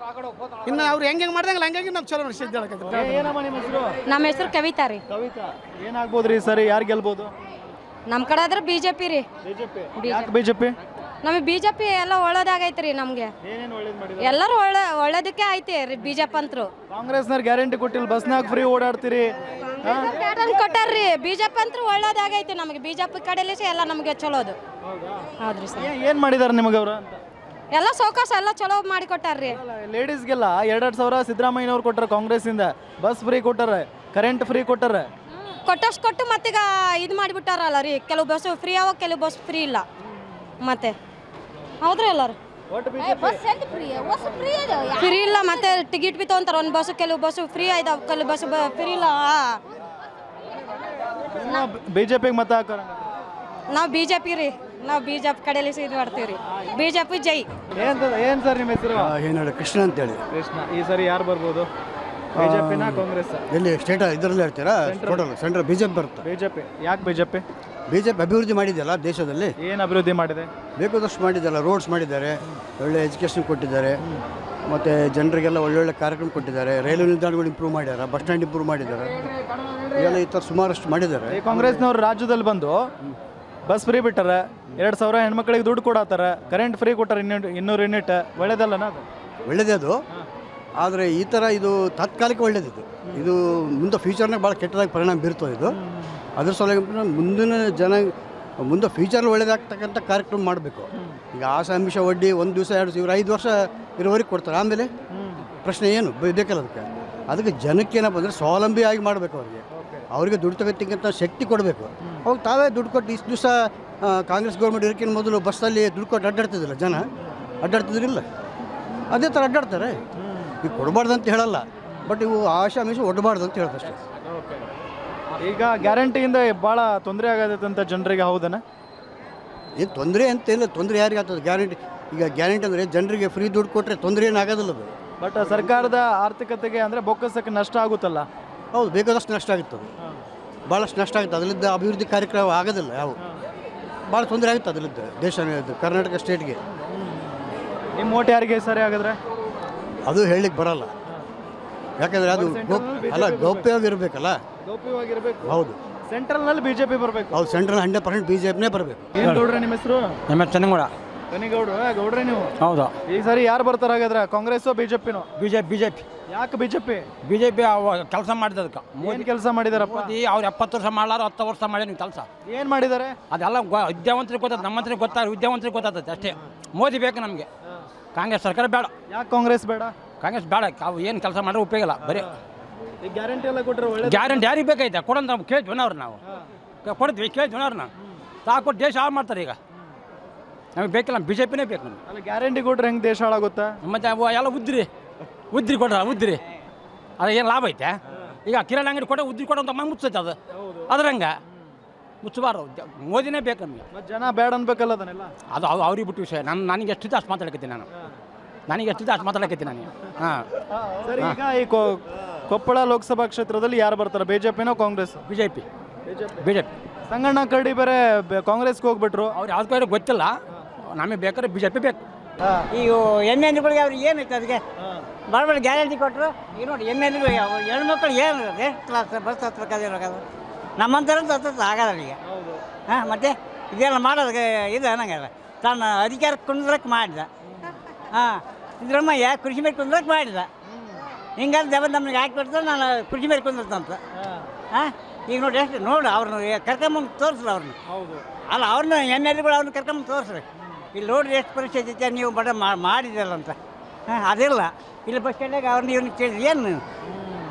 S3: ಇನ್ನು ಅವ್ರು ಹೆಂಗೆ ಮಾಡ್ದಂಗಿಲ್ಲ ಹಂಗಾಗಿ ನಾವು ಚಲೋ ನೋಡಿ ಹೇಳಕತ್ತೀವಿ.
S1: ಏನಮ್ಮ ನಿಮ್ಮ ಹೆಸರು?
S4: ನಮ್ಮ ಹೆಸರು ಕವಿತಾ ರೀ.
S1: ಕವಿತಾ, ಏನಾಗ್ಬೋದ್ರಿ ಸರಿ, ಯಾರು ಗೆಲ್ಬೋದು?
S4: ನಮ್ಮ ಕಡೆ ಆದ್ರೆ BJP ರೀ.
S1: ಯಾಕೆ BJP?
S4: ನಮಗೆ BJP ಎಲ್ಲ ಒಳ್ಳೇದಾಗೈತೆ ರೀ. ನಮಗೆ
S1: ಏನೇನು ಒಳ್ಳೇದು ಮಾಡಿದ್ರು?
S4: ಎಲ್ಲರೂ ಒಳ್ಳೇದಕ್ಕೆ ಐತೆ ರೀ BJP ಅಂತರು.
S1: ಕಾಂಗ್ರೆಸ್ನವ್ರು ಗ್ಯಾರಂಟಿ ಕೊಟ್ಟಿಲ್ಲ, ಬಸ್ನಾಗ ಫ್ರೀ ಓಡಾಡ್ತೀರಿ.
S4: ಕೊಟ್ಟಾರ್ರಿ. BJP ಅಂತರು ಒಳ್ಳೇದಾಗೈತೆ ನಮಗೆ. BJP ಕಡೆಯಲ್ಲಿ ಎಲ್ಲ ನಮಗೆ ಚಲೋದು. ಹೌದ್ರಿ ಸರ್.
S1: ಏನು ಮಾಡಿದಾರೆ ನಿಮಗೆ ಅವರು ಅಂತ?
S4: ಎಲ್ಲ ಸೌಕಾಸ ಎಲ್ಲ ಚಲೋ ಮಾಡಿ ಕೊಟ್ಟಾರ್ರಿ.
S1: ಲೇಡೀಸ್ಗೆಲ್ಲ 2,000 ಸಿದ್ದರಾಮಯ್ಯನವ್ರು ಕೊಟ್ಟಾರೆ ಕಾಂಗ್ರೆಸ್ಸಿಂದ. ಬಸ್ ಫ್ರೀ ಕೊಟ್ಟಾರೆ, ಕರೆಂಟ್ ಫ್ರೀ ಕೊಟ್ಟಾರೆ.
S4: ಕೊಟ್ಟಷ್ಟು ಕೊಟ್ಟು ಮತ್ತೀಗ ಇದು ಮಾಡಿಬಿಟ್ಟಾರಲ್ಲ ರೀ. ಕೆಲವು ಬಸ್ ಫ್ರೀ ಅವ, ಕೆಲವು ಬಸ್ ಫ್ರೀ ಇಲ್ಲ. ಮತ್ತೆ ಹೌದ್ರಿ ಎಲ್ಲರೂ ಫ್ರೀ ಇಲ್ಲ. ಮತ್ತೆ ಟಿಕೆಟ್ ಬಿ ತೊಗೊಂತಾರೆ. ಒಂದು ಬಸ್ ಕೆಲವು ಬಸ್ಸು ಫ್ರೀ ಆಯ್ತಾವ, ಕೆಲವು ಬಸ್ ಫ್ರೀ ಇಲ್ಲ.
S1: BJPಗೆ ಮತ ಹಾಕೋರ?
S4: ನಾವು BJP ರೀ. ನಾವು BJP ಕಡೆಯಲ್ಲಿ ಇದು ಮಾಡ್ತೀವಿ ರೀ. BJP ಜೈ.
S1: ಏನು ಸರ್ ನಿಮ್ಮ ಹೆಸರು?
S7: ಏನು ಹೇಳಿ, ಕೃಷ್ಣ ಅಂತೇಳಿ.
S1: ಕೃಷ್ಣ, ಈ ಸರಿ ಯಾರು ಬರ್ಬೋದು? BJPನ ಕಾಂಗ್ರೆಸ್?
S7: ಎಲ್ಲಿ ಸ್ಟೇಟ್ ಇದರಲ್ಲಿ ಹೇಳ್ತೀರಾ? ಟೋಟಲ್ ಸೆಂಟ್ರಲ್ BJP ಬರುತ್ತೆ.
S1: BJP. ಯಾಕೆ BJP?
S7: BJP ಅಭಿವೃದ್ಧಿ ಮಾಡಿದೆಯಲ್ಲ ದೇಶದಲ್ಲಿ,
S1: ಏನು ಅಭಿವೃದ್ಧಿ ಮಾಡಿದೆ?
S7: ಬೇಕಾದಷ್ಟು ಮಾಡಿದ್ದಲ್ಲ. ರೋಡ್ಸ್ ಮಾಡಿದ್ದಾರೆ, ಒಳ್ಳೆ ಎಜುಕೇಷನ್ ಕೊಟ್ಟಿದ್ದಾರೆ, ಮತ್ತು ಜನರಿಗೆಲ್ಲ ಒಳ್ಳೊಳ್ಳೆ ಕಾರ್ಯಕ್ರಮ ಕೊಟ್ಟಿದ್ದಾರೆ. ರೈಲ್ವೆ ನಿಲ್ದಾಣಗಳು ಇಂಪ್ರೂವ್ ಮಾಡ್ಯಾರ, ಬಸ್ ಸ್ಟ್ಯಾಂಡ್ ಇಂಪ್ರೂವ್ ಮಾಡಿದ್ದಾರೆ. ಇವೆಲ್ಲ ಈ ಥರ ಸುಮಾರಷ್ಟು ಮಾಡಿದ್ದಾರೆ.
S1: ಈ ಕಾಂಗ್ರೆಸ್ನವ್ರು ರಾಜ್ಯದಲ್ಲಿ ಬಂದು ಬಸ್ ಫ್ರೀ ಬಿಟ್ಟಾರೆ, 2,000 ಹೆಣ್ಮಕ್ಳಿಗೆ ದುಡ್ಡು ಕೊಡತ್ತಾರ, ಕರೆಂಟ್ ಫ್ರೀ ಕೊಟ್ಟಾರೆ 200 ಯೂನಿಟ್. ಒಳ್ಳೇದಲ್ಲನ ಅದು?
S7: ಒಳ್ಳೆಯದೇ ಅದು. ಆದರೆ ಈ ಥರ ಇದು ತಾತ್ಕಾಲಿಕ ಒಳ್ಳೇದಿದು. ಇದು ಮುಂದೆ ಫ್ಯೂಚರ್ನಾಗ ಭಾಳ ಕೆಟ್ಟದಾಗಿ ಪರಿಣಾಮ ಬೀರ್ತದೆ ಇದು. ಅದ್ರ ಸಲುವಾಗಿ ಮುಂದೆ ಫ್ಯೂಚರ್ ಒಳ್ಳೇದಾಗ್ತಕ್ಕಂಥ ಕಾರ್ಯಕ್ರಮ ಮಾಡಬೇಕು. ಈಗ ಆಸಾಮಿಷ ವಡ್ಡಿ 1 ದಿವಸ 2 ದಿವಸ 5 ವರ್ಷ ಇರೋವರೆಗೆ ಕೊಡ್ತಾರೆ. ಆಮೇಲೆ ಪ್ರಶ್ನೆ ಏನು ಬೇಕಲ್ಲ ಅದಕ್ಕೆ ಜನಕ್ಕೆ ಏನಪ್ಪ ಅಂದರೆ ಸ್ವಾವಲಂಬಿಯಾಗಿ ಮಾಡಬೇಕು. ಅವರಿಗೆ ದುಡ್ಡು ತಗೋತಿಕ್ಕಂಥ ಶಕ್ತಿ ಕೊಡಬೇಕು. ಅವಾಗ ತಾವೇ ದುಡ್ಡು ಕೊಟ್ಟು ಇಷ್ಟು ದಿವಸ ಕಾಂಗ್ರೆಸ್ ಗೌರ್ಮೆಂಟ್ ಇರೋಕ್ಕಿಂತ ಮೊದಲು ಬಸ್ಸಲ್ಲಿ ದುಡ್ಡು ಕೊಟ್ಟು ಅಡ್ಡಾಡ್ತಿದ್ದಿಲ್ಲ ಜನ, ಅಡ್ಡಾಡ್ತಿದ್ರಿಲ್ಲ. ಅದೇ ಥರ ಅಡ್ಡಾಡ್ತಾರೆ. ಈಗ ಕೊಡಬಾರ್ದು ಅಂತ ಹೇಳಲ್ಲ, ಬಟ್ ಇವು ಆಶಾಮಿಷ ಒಡ್ಡಬಾರ್ದು ಅಂತ ಹೇಳೋದಷ್ಟೇ.
S1: ಈಗ ಗ್ಯಾರಂಟಿಯಿಂದ ಭಾಳ ತೊಂದರೆ ಆಗತ್ತೆ ಅಂತ ಜನರಿಗೆ, ಹೌದನ?
S7: ಏನು ತೊಂದರೆ ಅಂತೇನಿಲ್ಲ. ತೊಂದರೆ ಯಾರಿಗೆ ಆಗ್ತದೆ? ಈಗ ಗ್ಯಾರಂಟಿ ಅಂದರೆ ಜನರಿಗೆ ಫ್ರೀ ದುಡ್ಡು ಕೊಟ್ಟರೆ ತೊಂದರೆ ಏನಾಗೋದಿಲ್ಲ ಅದು.
S1: ಬಟ್ ಸರ್ಕಾರದ ಆರ್ಥಿಕತೆಗೆ ಅಂದರೆ ಬೊಕ್ಕಸಕ್ಕೆ ನಷ್ಟ ಆಗುತ್ತಲ್ಲ?
S7: ಹೌದು, ಬೇಕಾದಷ್ಟು ನಷ್ಟ ಆಗುತ್ತದೆ, ಭಾಳಷ್ಟು ನಷ್ಟ ಆಗುತ್ತೆ. ಅದರಿಂದ ಅಭಿವೃದ್ಧಿ ಕಾರ್ಯಕ್ರಮ ಆಗೋದಿಲ್ಲ ಯಾವ. ಭಾಳ ತೊಂದರೆ ಆಗುತ್ತೆ ಅದರಿಂದ ದೇಶ, ಕರ್ನಾಟಕ ಸ್ಟೇಟ್ಗೆ.
S1: ನಿಮ್ಮ ಓಟ್ ಯಾರಿಗೆ ಸರಿ ಆಗಿದ್ರೆ?
S7: ಅದು ಹೇಳಲಿಕ್ಕೆ ಬರಲ್ಲ, ಯಾಕಂದರೆ ಅದು ಗೌಪ್ಯವಾಗಿರಬೇಕಲ್ಲ.
S1: ಗೌಪ್ಯವಾಗಿರಬೇಕು.
S7: ಹೌದು.
S1: ಸೆಂಟ್ರಲ್ನಲ್ಲಿ BJP ಬರಬೇಕು.
S7: ಹೌದು, ಸೆಂಟ್ರಲ್ 100% BJPನೇ ಬರಬೇಕು.
S1: ಏನು ಗೌಡ್ರೆ ನಿಮ್ಮ ಹೆಸರು?
S5: ನಮ್ಮ ಚೆನ್ನಗೌಡ.
S1: ಕನಿಗೌಡ್ರು? ಗೌಡ್ರೆ ನೀವು?
S5: ಹೌದು.
S1: ಈ ಸರಿ ಯಾರು ಬರ್ತಾರೆ ಹಾಗಾದ್ರೆ, ಕಾಂಗ್ರೆಸ್ಸೋ BJPನೋ?
S5: BJP.
S1: ಯಾಕೆ BJP?
S5: BJP ಕೆಲಸ ಮಾಡಿದ್ದಕ್ಕೆ
S1: ಏನು ಕೆಲಸ ಮಾಡಿದಾರಪ್ಪ?
S5: ಅವ್ರು 70 ವರ್ಷ ಮಾಡಲಾರ 10 ವರ್ಷ ಮಾಡಿ ಕೆಲಸ
S1: ಏನು ಮಾಡಿದ್ದಾರೆ?
S5: ಅದೆಲ್ಲ ವಿದ್ಯಾವಂತರಿಗೆ ಗೊತ್ತಾಗ್ತದೆ, ನಮ್ಮಂತ್ರಿಗೆ ವಿದ್ಯಾವಂತರಿಗೆ ಗೊತ್ತಾಗ್ತದೆ ಅಷ್ಟೇ. ಮೋದಿ ಬೇಕು ನಮಗೆ, ಕಾಂಗ್ರೆಸ್ ಸರ್ಕಾರ ಬೇಡ.
S1: ಯಾಕೆ ಕಾಂಗ್ರೆಸ್ ಬೇಡ?
S5: ಕಾಂಗ್ರೆಸ್ ಬೇಡ. ಅವು ಏನು ಕೆಲಸ ಮಾಡಿದ್ರೆ ಉಪಯೋಗ ಇಲ್ಲ. ಬರೀ
S1: ಈ ಗ್ಯಾರಂಟಿ ಎಲ್ಲ ಕೊಟ್ಟರೆ ಒಳ್ಳೆ.
S5: ಗ್ಯಾರಂಟಿ ಯಾರಿಗೆ ಬೇಕಾಯ್ತು ಕೊಡೋದು? ನಾವು ಕೇಳ್ತೀವಿ ನಾವು ಕೊಡ್ತೀವಿ, ಕೇಳ್ತೀವಿ ನಾವು. ಸಾಕು ದೇಶ ಹಾಳು ಮಾಡ್ತಾರೆ. ಈಗ ನಮಗೆ ಬೇಕಿಲ್ಲ, BJPನೇ ಬೇಕು ನಮಗೆ.
S1: ಅಲ್ಲ, ಗ್ಯಾರಂಟಿ ಕೊಟ್ರೆ ಹೆಂಗೆ ದೇಶ ಹಾಳಾಗುತ್ತಾ?
S5: ಮತ್ತು ಅವು ಎಲ್ಲ ಉದ್ರಿ ಕೊಟ್ರ ಉದ್ರಿ ಅದು ಏನು ಲಾಭ ಐತೆ? ಈಗ ಕಿರಾಣಿ ಅಂಗಡಿ ಕೊಟ್ಟರೆ ಉದ್ರಿ ಕೊಡೋ ಅಂತ ಮುಚ್ಚೈತೆ ಅದು. ಅದ್ರಂಗೆ ಮುಚ್ಚಬಾರ್ದು. ಮೋದಿನೇ ಬೇಕು ನಮಗೆ.
S1: ಜನ ಬೇಡ ಅನ್ಬೇಕಲ್ಲ ಅದನ್ನೆಲ್ಲ.
S5: ಅದು ಅವ್ರಿಗೆ ಬಿಟ್ಟು ವಿಷಯ. ನನಗೆ ಎಷ್ಟಿದೆ ಅಷ್ಟು ಮಾತಾಡಕತ್ತೀನಿ ನಾನು. ನನಗೆ ಎಷ್ಟಿದೆ ಅಷ್ಟು ಮಾತಾಡಕತ್ತೀನಿ ನಾನು. ಹಾಂ
S1: ಸರಿ, ಈಗ ಈ ಕೊಪ್ಪಳ ಲೋಕಸಭಾ ಕ್ಷೇತ್ರದಲ್ಲಿ ಯಾರು ಬರ್ತಾರೆ? BJPನೋ ಕಾಂಗ್ರೆಸ್?
S5: BJP.
S1: ಸಂಗಣ್ಣ ಕರಡಿ ಬೇರೆ ಕಾಂಗ್ರೆಸ್ಗೆ ಹೋಗ್ಬಿಟ್ರು.
S5: ಅವ್ರು ಯಾವ್ದು ಗೊತ್ತಿಲ್ಲ. ನಮಗೆ ಬೇಕಾದ್ರೆ BJP ಬೇಕು.
S10: ಈಗ MLAಗಳಿಗೆ ಅವ್ರಿಗೆ ಏನೈತೆ ಅದಕ್ಕೆ ಬಡ ಗ್ಯಾರಂಟಿ ಕೊಟ್ಟರು. ಈಗ ನೋಡಿ MLAಗಳು ಹೆಣ್ಮಕ್ಳು ಏನು ಎಷ್ಟು ಕ್ಲಾಸ್ ಬಸ್ ಹತ್ಬೇಕಾದ್ರೆ ನಮ್ಮಂಥರಂತ ಹತ್ತತ್ತು ಆಗೋಲ್ಲ ಈಗ. ಹಾಂ, ಮತ್ತೆ ಇದೆಲ್ಲ ಮಾಡೋದಕ್ಕೆ ಇದು ಅನ್ನಂಗಲ್ಲ. ತಾನು ಅಧಿಕಾರ ಕುಂದ್ರಕ್ಕೆ ಮಾಡಿದ. ಹಾಂ, ಸಿದ್ದರಾಮಯ್ಯ ಕೃಷಿ ಮೇಲೆ ಕುಂದ್ರಕ್ಕೆ ಮಾಡಿದ. ಹಿಂಗಾದ್ರೆ ನಮ್ಗೆ ಹಾಕಿ ಕೊಡ್ತಾರೆ, ನಾನು ಕೃಷಿ ಮೇಲೆ ಕುಂದಿರ್ತಂತ. ಹಾಂ, ಈಗ ನೋಡಿ ಎಷ್ಟು ನೋಡು ಅವ್ರನ್ನ ಕರ್ಕೊಂಬಂದು ತೋರಿಸ್ರಿ ಅವ್ರನ್ನ. ಅಲ್ಲ, ಅವ್ರನ್ನ MLAಗಳು ಅವ್ರನ್ನ ಕರ್ಕೊಂಬಂದು ತೋರಿಸ್ರಿ. ಇಲ್ಲಿ ನೋಡ್ರಿ ಎಷ್ಟು ಪರಿಸ್ಥಿತಿ ಐತೆ, ನೀವು ಬಡ ಮಾಡಿದ್ರಲ್ಲ ಅಂತ. ಹಾಂ, ಅದಿಲ್ಲ. ಇಲ್ಲಿ ಬಸ್ ಸ್ಟ್ಯಾಂಡಾಗ ಅವ್ರನ್ನ ಇವ್ರನ್ನ ಕೇಳಿದ್ರಿ ಏನು?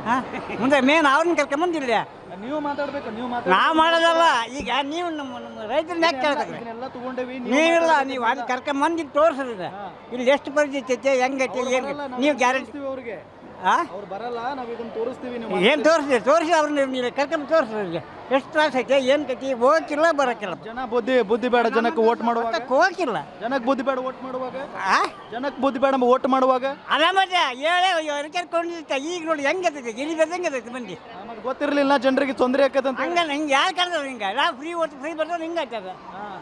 S10: ಹಾಂ, ಮುಂದೆ ಮೇನ್ ಅವ್ರನ್ನ ಕರ್ಕೊಂಬಂದಿಲ್ಲ.
S1: ನೀವು ಮಾತಾಡ್ಬೇಕು, ನೀವು
S10: ನಾವು ಮಾಡೋದಲ್ಲ. ಈಗ ನೀವು ನಮ್ಮ ರೈತರನ್ನ ಯಾಕೆ ಕೇಳ್ತಾರೆ?
S1: ಇದನ್ನೆಲ್ಲ ತಗೊಂಡೇವಿ.
S10: ನೀವಿಲ್ಲ, ನೀವು ಅಲ್ಲಿ ಕರ್ಕೊಂಬಂದು ತೋರಿಸ್ರಿ. ಇಲ್ಲಿ ಎಷ್ಟು ಪರಿಸ್ಥಿತಿ ಐತೆ, ಹೆಂಗೈತೆ, ಏನು ನೀವು ಗ್ಯಾರಂಟಿ
S1: ಅವ್ರಿಗೆ
S10: ಹಾಂ
S1: ಅವ್ರು ಬರಲ್ಲ, ನಾವು ಇದನ್ನ ತೋರಿಸ್ತೀವಿ. ನೀವು
S10: ಏನು ತೋರಿಸಿ ಅವ್ರನ್ನ ನೀವು ಕರ್ಕೊಂಡು ತೋರಿಸ್ರಿ. ಅವ್ರಿಗೆ ಎಷ್ಟು ತ್ರಾಸ ಐತೆ, ಏನು ಕತಿ, ಹೋಗಿಲ್ಲ ಬರೋಕ್ಕಿಲ್ಲ.
S1: ಜನ ಬುದ್ಧಿ ಬೇಡ ಜನಕ್ಕೆ ಓಟ್ ಮಾಡುವಾಗ.
S10: ಹೋಗಿಲ್ಲ
S1: ಜನಕ್ಕೆ ಬುದ್ಧಿ ಬೇಡ ಓಟ್ ಮಾಡುವಾಗ.
S10: ಆ
S1: ಜನಕ್ಕೆ ಬುದ್ಧಿ ಬೇಡ ಓಟ್ ಮಾಡುವಾಗ.
S10: ಅದ ಮತ್ತೆ ಹೇಳೇ ಕರ್ಕೊಂಡಿರ್ತ. ಈಗ ನೋಡಿ ಹೆಂಗೈತೆ, ಗಿರಿಬೇದ ಹೆಂಗೈತೆ ಮಂದಿ.
S1: ಮತ್ತೆ ಗೊತ್ತಿರಲಿಲ್ಲ ಜನರಿಗೆ ತೊಂದರೆ ಆಕತ್ತಂತ.
S10: ಹಂಗಲ್ಲ, ಹಿಂಗೆ ಯಾರು ಕರೆದವ್ರು ಹಿಂಗೆ ನಾವು ಫ್ರೀ ಬರ್ತದೆ ಹಿಂಗೆ ಆಯ್ತದ.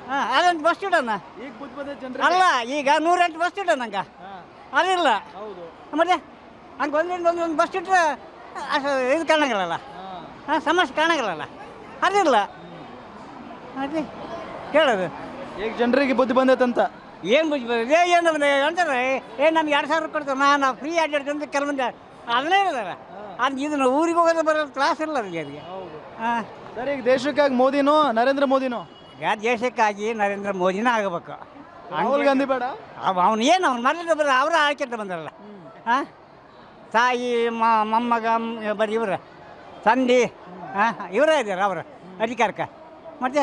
S10: ಹಾಂ ಅದೊಂದು ಬಸ್ ಇಡೋಣ.
S1: ಈಗ ಬುದ್ಧಿ ಬಂದ ಜನರಿಗೆ.
S10: ಅಲ್ಲ, ಈಗ 108 ಬಸ್ ಇಡೋಣ ಹಂಗೆ. ಅದಿಲ್ಲ
S1: ಹೌದು.
S10: ಮತ್ತೆ ಹಂಗೆ ಒಂದು ಬಸ್ ಇಟ್ಟರೆ ಇದು ಕಾಣಂಗಿಲ್ಲಲ್ಲ. ಹಾಂ ಸಮಸ್ಯೆ ಕಾಣಂಗಿಲ್ಲಲ್ಲ. ಅದಿಲ್ಲ ಅದೇ ಕೇಳೋದು.
S1: ಈಗ ಜನರಿಗೆ ಬುದ್ಧಿ ಬಂದೈತಂತ.
S10: ಏನು ಬುದ್ಧಿ ಬರ್ತದೆ ಏನು ಅಂತಾರೆ, ನಮ್ಗೆ 2,000 ಕೊಡ್ತಾರೆ, ನಾವು ಫ್ರೀ ಅಡ್ಡಾಡ್ಕೊಂತ ಕೆಲವೊಂದು ಅದನ್ನೇ ಇದ್ದಾರೆ. ಅದು ಇದನ್ನು ಊರಿಗೆ ಹೋಗೋದು ಬರೋ ಕ್ಲಾಸ್ ಇಲ್ಲ ಅವ್ರಿಗೆ. ಅದಕ್ಕೆ ಹಾಂ
S1: ಸರಿ, ಈಗ ದೇಶಕ್ಕಾಗಿ ಮೋದಿನೋ ನರೇಂದ್ರ ಮೋದಿನೋ?
S10: ಈಗ ದೇಶಕ್ಕಾಗಿ ನರೇಂದ್ರ ಮೋದಿನೇ ಆಗಬೇಕು.
S1: ರಾಹುಲ್ ಗಾಂಧಿ ಬೇಡ?
S10: ಅವನು ಏನು ಅವ್ನು ಮೊದಲು ಬರ ಅವರ ಆಯ್ಕೆಂತ ಬಂದಾರಲ್ಲ. ಹಾಂ ತಾಯಿ ಮೊಮ್ಮಗ ಬರೀ ಇವ್ರ ತಂದೆ ಹಾಂ ಇವರೇ ಇದ್ದಾರೆ ಅವರು ಅಧಿಕಾರಕ್ಕೆ. ಮತ್ತು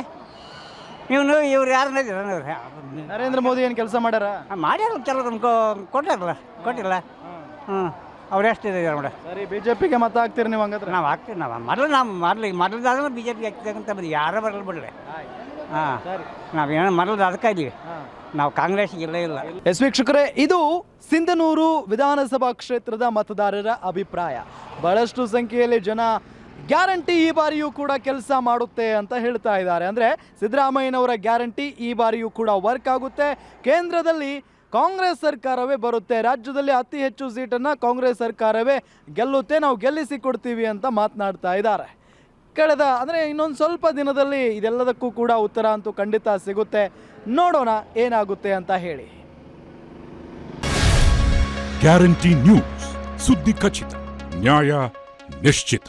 S10: ಇವ್ರು ಯಾರನ್ನ ಇದ್ದಾರೆ ಅವ್ರು
S1: ನರೇಂದ್ರ ಮೋದಿ ಏನು ಕೆಲಸ ಮಾಡ್ಯಾರ?
S10: ಮಾಡ್ಯಾರ, ಕೆಲವ್ರು ಕೊಟ್ಟಾರಲ್ಲ, ಕೊಟ್ಟಿಲ್ಲ. ಹ್ಞೂ ಅವ್ರು ಎಷ್ಟು ಇದ್ದಾರೆ ಮೇಡಮ್.
S1: ಸರಿ, ಬಿಜೆಪಿಗೆ ಮತ ಹಾಕ್ತೀರಿ ನೀವು ಹಂಗಂದ್ರೆ?
S10: ನಾವು ಹಾಕ್ತೀವಿ. ಮೊದಲಾದ್ರೆ ಬಿ ಜೆ ಪಿ ಹಾಕ್ತಕ್ಕಂಥ ಬಂದು ಯಾರು ಬರಲ್ಲ ಬಿಡ್ರಿ. ಹಾಂ ನಾವೇನೋ ಮೊದಲು ಅದಕ್ಕೆ ಇದ್ದೀವಿ, ನಾವು ಕಾಂಗ್ರೆಸ್ಗೆ ಇಲ್ಲೇ ಇಲ್ಲ.
S1: ಎಸ್ ವೀಕ್ಷಕರೇ, ಇದು ಸಿಂಧನೂರು ವಿಧಾನಸಭಾ ಕ್ಷೇತ್ರದ ಮತದಾರರ ಅಭಿಪ್ರಾಯ. ಬಹಳಷ್ಟು ಸಂಖ್ಯೆಯಲ್ಲಿ ಜನ ಗ್ಯಾರಂಟಿ ಈ ಬಾರಿಯೂ ಕೂಡ ಕೆಲಸ ಮಾಡುತ್ತೆ ಅಂತ ಹೇಳ್ತಾ ಇದ್ದಾರೆ. ಅಂದರೆ ಸಿದ್ದರಾಮಯ್ಯನವರ ಗ್ಯಾರಂಟಿ ಈ ಬಾರಿಯೂ ಕೂಡ ವರ್ಕ್ ಆಗುತ್ತೆ. ಕೇಂದ್ರದಲ್ಲಿ ಕಾಂಗ್ರೆಸ್ ಸರ್ಕಾರವೇ ಬರುತ್ತೆ, ರಾಜ್ಯದಲ್ಲಿ ಅತಿ ಹೆಚ್ಚು ಸೀಟನ್ನು ಕಾಂಗ್ರೆಸ್ ಸರ್ಕಾರವೇ ಗೆಲ್ಲುತ್ತೆ, ನಾವು ಗೆಲ್ಲಿಸಿ ಕೊಡ್ತೀವಿ ಅಂತ ಮಾತನಾಡ್ತಾ ಇದ್ದಾರೆ. ಅಂದರೆ ಇನ್ನೊಂದು ಸ್ವಲ್ಪ ದಿನದಲ್ಲಿ ಇದೆಲ್ಲದಕ್ಕೂ ಕೂಡ ಉತ್ತರ ಅಂತೂ ಖಂಡಿತ ಸಿಗುತ್ತೆ. ನೋಡೋಣ ಏನಾಗುತ್ತೆ ಅಂತ ಹೇಳಿ.
S11: ಗ್ಯಾರಂಟಿ ನ್ಯೂಸ್, ಸುದ್ದಿ ಖಚಿತ, ನ್ಯಾಯ ನಿಶ್ಚಿತ.